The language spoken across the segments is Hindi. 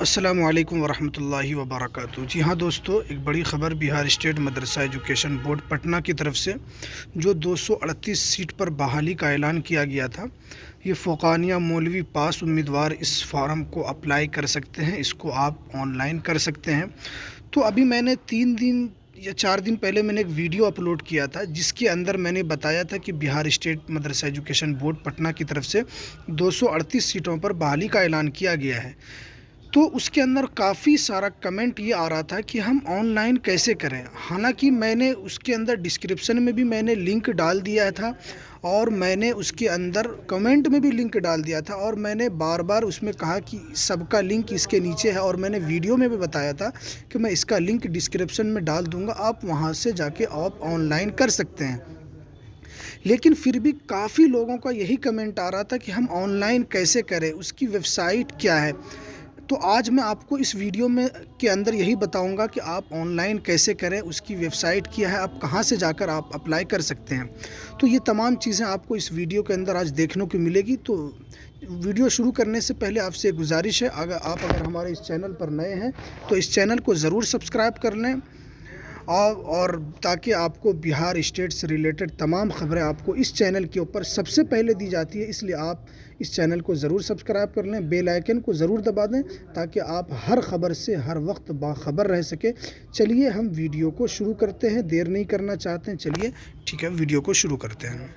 अस्सलामुअलैकुम वरहमतुल्लाहि वबरकातुहू। जी हाँ दोस्तों, एक बड़ी ख़बर बिहार स्टेट मदरसा एजुकेशन बोर्ड पटना की तरफ से जो 238 सीट पर बहाली का ऐलान किया गया था। ये फ़ौक़ानिया मौलवी पास उम्मीदवार इस फॉर्म को अप्लाई कर सकते हैं, इसको आप ऑनलाइन कर सकते हैं। तो अभी मैंने 3 दिन या 4 दिन पहले मैंने एक वीडियो अपलोड किया था, जिसके अंदर मैंने बताया था कि बिहार स्टेट मदरसा एजुकेशन बोर्ड पटना की तरफ से 238 सीटों पर बहाली का ऐलान किया गया है। तो उसके अंदर काफ़ी सारा कमेंट ये आ रहा था कि हम ऑनलाइन कैसे करें। हालांकि मैंने उसके अंदर डिस्क्रिप्शन में भी मैंने लिंक डाल दिया था, और मैंने उसके अंदर कमेंट में भी लिंक डाल दिया था, और मैंने बार बार उसमें कहा कि सबका लिंक इसके नीचे है, और मैंने वीडियो में भी बताया था कि मैं इसका लिंक डिस्क्रिप्शन में डाल दूँगा, आप वहाँ से जाके आप ऑनलाइन कर सकते हैं। लेकिन फिर भी काफ़ी लोगों का यही कमेंट आ रहा था कि हम ऑनलाइन कैसे करें, उसकी वेबसाइट क्या है। तो आज मैं आपको इस वीडियो में के अंदर यही बताऊंगा कि आप ऑनलाइन कैसे करें, उसकी वेबसाइट क्या है, आप कहां से जाकर आप अप्लाई कर सकते हैं। तो ये तमाम चीज़ें आपको इस वीडियो के अंदर आज देखने को मिलेगी। तो वीडियो शुरू करने से पहले आपसे एक गुजारिश है, अगर हमारे इस चैनल पर नए हैं तो इस चैनल को ज़रूर सब्सक्राइब कर लें, और ताकि आपको बिहार स्टेट से रिलेटेड तमाम ख़बरें आपको इस चैनल के ऊपर सबसे पहले दी जाती है। इसलिए आप इस चैनल को ज़रूर सब्सक्राइब कर लें, बेल आइकन को ज़रूर दबा दें, ताकि आप हर ख़बर से हर वक्त बाखबर रह सके। चलिए हम वीडियो को शुरू करते हैं, देर नहीं करना चाहते हैं। चलिए ठीक है, वीडियो को शुरू करते हैं।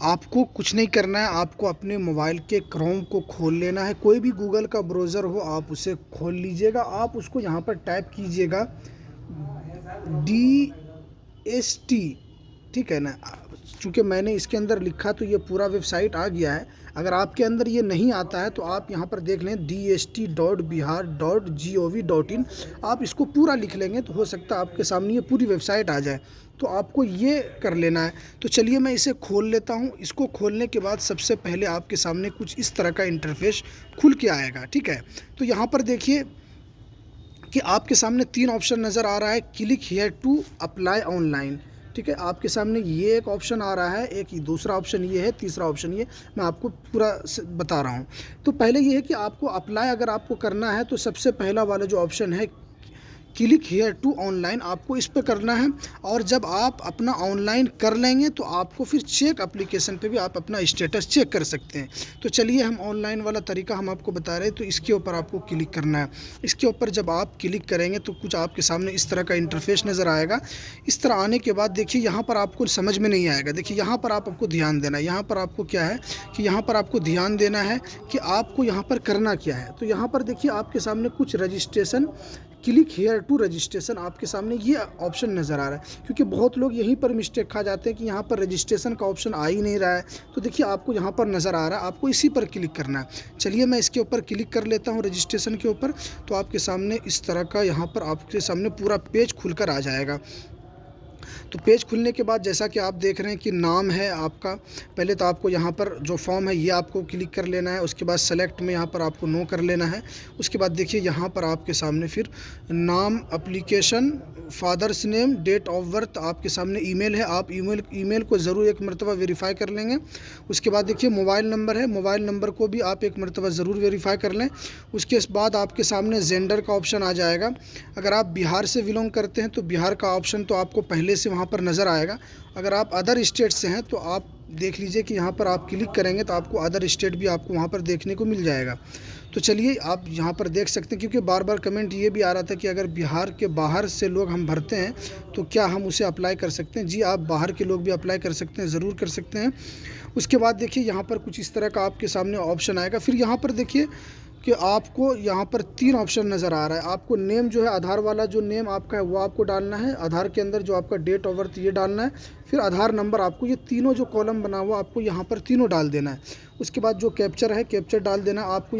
आपको कुछ नहीं करना है, आपको अपने मोबाइल के क्रोम को खोल लेना है। कोई भी गूगल का ब्राउज़र हो आप उसे खोल लीजिएगा। आप उसको यहाँ पर टाइप कीजिएगा DST, ठीक है ना। चूँकि मैंने इसके अंदर लिखा तो ये पूरा वेबसाइट आ गया है। अगर आपके अंदर ये नहीं आता है तो आप यहाँ पर देख लें dst.bihar.gov.in। आप इसको पूरा लिख लेंगे तो हो सकता है आपके सामने ये पूरी वेबसाइट आ जाए। तो आपको ये कर लेना है। तो चलिए मैं इसे खोल लेता हूँ। इसको खोलने के बाद सबसे पहले आपके सामने कुछ इस तरह का इंटरफेस खुल के आएगा, ठीक है। तो यहाँ पर देखिए कि आपके सामने 3 ऑप्शन नज़र आ रहा है, click here to apply online, ठीक है। आपके सामने ये एक ऑप्शन आ रहा है, एक दूसरा ऑप्शन ये है, तीसरा ऑप्शन ये, मैं आपको पूरा बता रहा हूँ। तो पहले ये है कि आपको अप्लाई अगर आपको करना है तो सबसे पहला वाला जो ऑप्शन है क्लिक हियर टू ऑनलाइन, आपको इस पर करना है। और जब आप अपना ऑनलाइन कर लेंगे तो आपको फिर चेक एप्लीकेशन पे भी आप अपना स्टेटस चेक कर सकते हैं। तो चलिए हम ऑनलाइन वाला तरीका हम आपको बता रहे हैं। तो इसके ऊपर आपको क्लिक करना है। इसके ऊपर जब आप क्लिक करेंगे तो कुछ आपके सामने इस तरह का इंटरफेस नज़र आएगा। इस तरह आने के बाद देखिए यहाँ पर आपको समझ में नहीं आएगा। देखिए यहाँ पर आपको ध्यान देना है। यहाँ पर आपको क्या है कि यहाँ पर आपको ध्यान देना है कि आपको यहाँ पर करना क्या है। तो यहाँ पर देखिए आपके सामने कुछ registration, click here to registration, आपके सामने ये ऑप्शन नज़र आ रहा है। क्योंकि बहुत लोग यहीं पर मिस्टेक खा जाते हैं कि यहाँ पर रजिस्ट्रेशन का ऑप्शन आ ही नहीं रहा है। तो देखिए आपको यहाँ पर नज़र आ रहा है, आपको इसी पर क्लिक करना है। चलिए मैं इसके ऊपर क्लिक कर लेता हूँ, रजिस्ट्रेशन के ऊपर। तो आपके सामने इस तरह का यहाँ पर आपके सामने पूरा पेज खुलकर आ जाएगा। तो पेज खुलने के बाद जैसा कि आप देख रहे हैं कि नाम है आपका, पहले तो आपको यहाँ पर जो फॉर्म है ये आपको क्लिक कर लेना है। उसके बाद सेलेक्ट में यहाँ पर आपको नो कर लेना है। उसके बाद देखिए यहाँ पर आपके सामने फिर नाम, application, father's name, date of birth, आपके सामने ईमेल है। आप ईमेल को ज़रूर एक मरतबा वेरीफाई कर लेंगे। उसके बाद देखिए मोबाइल नंबर है, मोबाइल नंबर को भी आप एक मरतबा ज़रूर वेरीफाई कर लें। उसके बाद आपके सामने जेंडर का ऑप्शन आ जाएगा। अगर आप बिहार से बिलोंग करते हैं तो बिहार का ऑप्शन तो आपको पहले से वहाँ पर नज़र आएगा। अगर आप अदर स्टेट से हैं तो आप देख लीजिए कि यहाँ पर आप क्लिक करेंगे तो आपको अदर स्टेट भी आपको वहाँ पर देखने को मिल जाएगा। तो चलिए आप यहाँ पर देख सकते हैं, क्योंकि बार बार कमेंट ये भी आ रहा था कि अगर बिहार के बाहर से लोग हम भरते हैं तो क्या हम उसे अप्लाई कर सकते हैं। जी, आप बाहर के लोग भी अप्लाई कर सकते हैं, ज़रूर कर सकते हैं। उसके बाद देखिए यहाँ पर कुछ इस तरह का आपके सामने ऑप्शन आएगा। फिर यहाँ पर देखिए कि आपको यहाँ पर 3 ऑप्शन नज़र आ रहा है। आपको नेम जो है, आधार वाला जो नेम आपका है वो आपको डालना है। आधार के अंदर जो आपका डेट ऑफ बर्थ ये डालना है। फिर आधार नंबर, आपको ये तीनों जो कॉलम बना हुआ आपको यहाँ पर तीनों डाल देना है। उसके बाद जो कैप्चर है, कैप्चर डाल देना है आपको।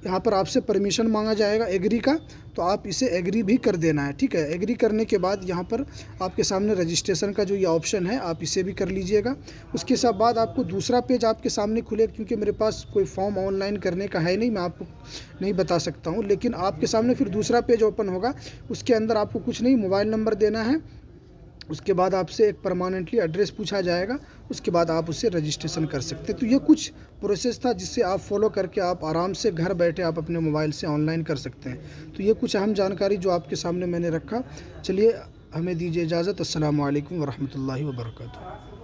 यहाँ पर आपसे परमिशन मांगा जाएगा एग्री का, तो आप इसे एग्री भी कर देना है, ठीक है। एग्री करने के बाद यहाँ पर आपके सामने रजिस्ट्रेशन का जो ये ऑप्शन है आप इसे भी कर लीजिएगा। उसके सब बाद आपको दूसरा पेज आपके सामने खुलेगा। क्योंकि मेरे पास कोई फॉर्म ऑनलाइन करने का है नहीं, मैं आपको नहीं बता सकता हूँ, लेकिन आपके सामने फिर दूसरा पेज ओपन होगा। उसके अंदर आपको कुछ नहीं, मोबाइल नंबर देना है, उसके बाद आपसे एक परमानेंटली एड्रेस पूछा जाएगा, उसके बाद आप उससे रजिस्ट्रेशन कर सकते हैं। तो ये कुछ प्रोसेस था जिससे आप फॉलो करके आप आराम से घर बैठे आप अपने मोबाइल से ऑनलाइन कर सकते हैं। तो ये कुछ अहम जानकारी जो आपके सामने मैंने रखा। चलिए हमें दीजिए इजाज़त। अस्सलामु अलैकुम वरहमतुल्लाहि वबरकातुहू।